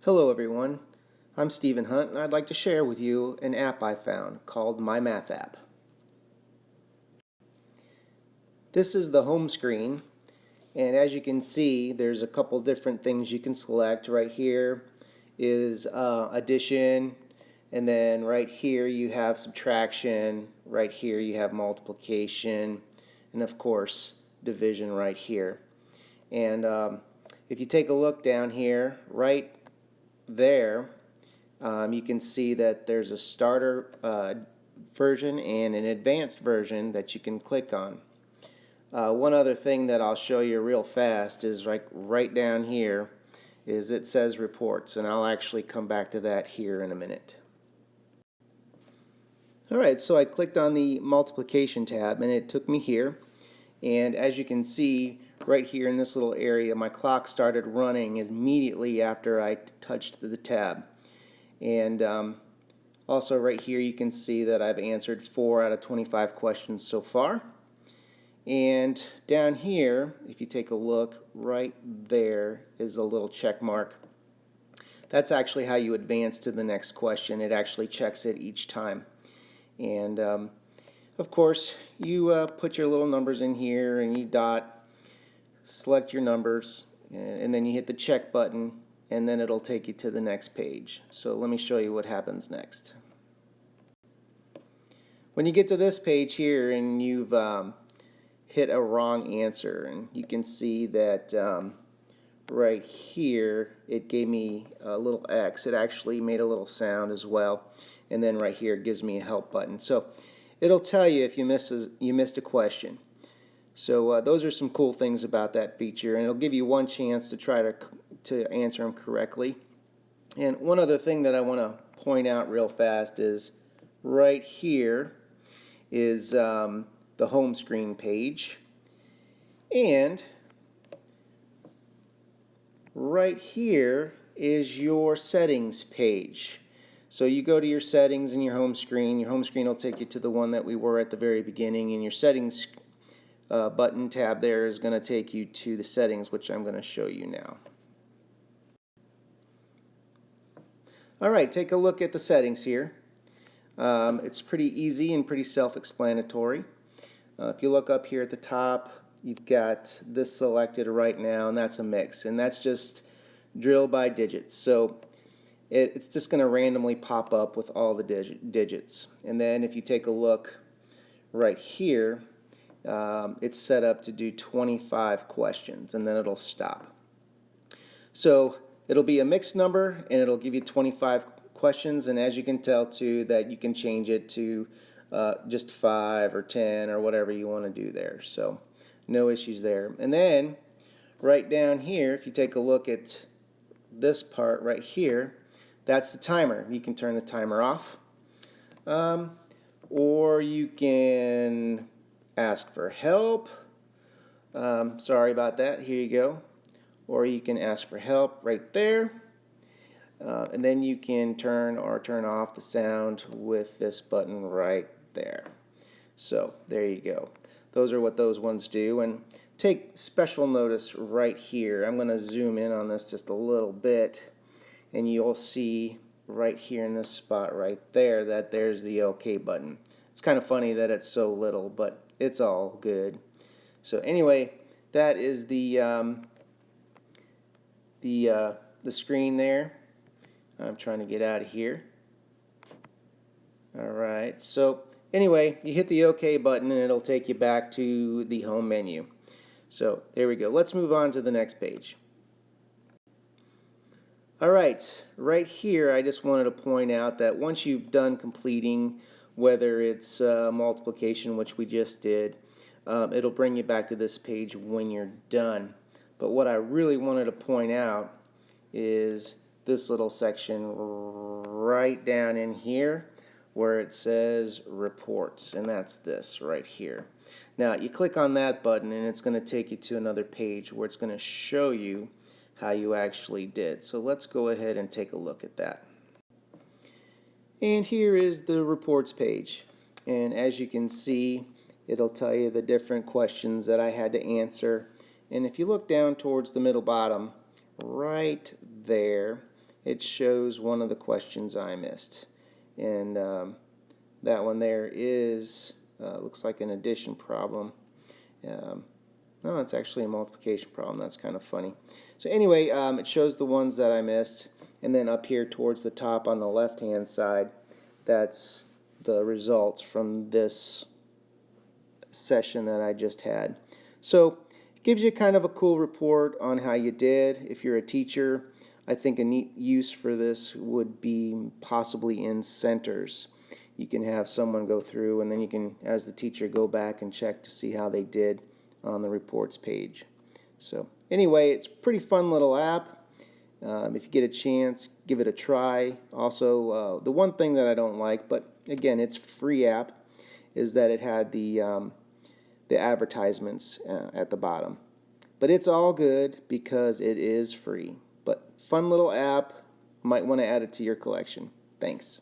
Hello everyone, I'm Stephen Hunt and I'd like to share with you an app I found called My Math App. This is the home screen, and as you can see there's a couple different things you can select. Right here is addition, and then right here you have subtraction, right here you have multiplication, and of course division right here. And if you take a look down here, right there, you can see that there's a starter version and an advanced version that you can click on. One other thing that I'll show you real fast is right down here is it says reports, and I'll actually come back to that here in a minute. Alright, so I clicked on the multiplication tab and it took me here, and as you can see right here in this little area, my clock started running immediately after I touched the tab. And also right here you can see that I've answered 4 out of 25 questions so far. And down here, if you take a look, right there is a little check mark. That's actually how you advance to the next question. It actually checks it each time. And of course, you put your little numbers in here and you select your numbers, and then you hit the check button, and then it'll take you to the next page. So let me show you what happens next. When you get to this page here and you've hit a wrong answer, and you can see that right here it gave me a little X. It actually made a little sound as well, and then right here it gives me a help button. So it'll tell you if you missed a question. So those are some cool things about that feature, and it'll give you one chance to try to answer them correctly. And one other thing that I want to point out real fast is right here is the home screen page, and right here is your settings page. So you go to your settings in your home screen will take you to the one that we were at the very beginning, and your settings button tab there is going to take you to the settings, which I'm going to show you now. Alright, take a look at the settings here. It's pretty easy and pretty self-explanatory. If you look up here at the top, you've got this selected right now, and that's a mix, and that's just drill by digits. So it's just going to randomly pop up with all the digits. And then if you take a look right here, it's set up to do 25 questions, and then it'll stop. So it'll be a mixed number, and it'll give you 25 questions, and as you can tell too, that you can change it to just 5 or 10 or whatever you want to do there. So no issues there. And then right down here, if you take a look at this part right here, that's the timer. You can turn the timer off, or you can ask for help. Sorry about that. Here you go. Or you can ask for help right there. And then you can turn or turn off the sound with this button right there. So there you go. Those are what those ones do. And take special notice right here. I'm going to zoom in on this just a little bit, and you'll see right here in this spot right there that there's the OK button. It's kind of funny that it's so little, but it's all good. So anyway, that is the screen there. I'm trying to get out of here. Alright, so anyway, you hit the OK button and it'll take you back to the home menu. So there we go. Let's move on to the next page. Alright, right here I just wanted to point out that once you've done completing, whether it's multiplication, which we just did, it'll bring you back to this page when you're done. But what I really wanted to point out is this little section right down in here where it says reports, and that's this right here. Now you click on that button and it's going to take you to another page where it's going to show you how you actually did. So let's go ahead and take a look at that. And here is the reports page, and as you can see, it'll tell you the different questions that I had to answer. And if you look down towards the middle bottom right there, it shows one of the questions I missed. And that one there is, looks like an addition problem. No, it's actually a multiplication problem. That's kind of funny. So anyway, it shows the ones that I missed. And then up here towards the top on the left-hand side, that's the results from this session that I just had. So it gives you kind of a cool report on how you did. If you're a teacher, I think a neat use for this would be possibly in centers. You can have someone go through, and then you can, as the teacher, go back and check to see how they did on the reports page. So anyway, it's a pretty fun little app. If you get a chance, give it a try. Also, the one thing that I don't like, but again, it's a free app, is that it had the advertisements at the bottom. But it's all good because it is free. But fun little app. Might want to add it to your collection. Thanks.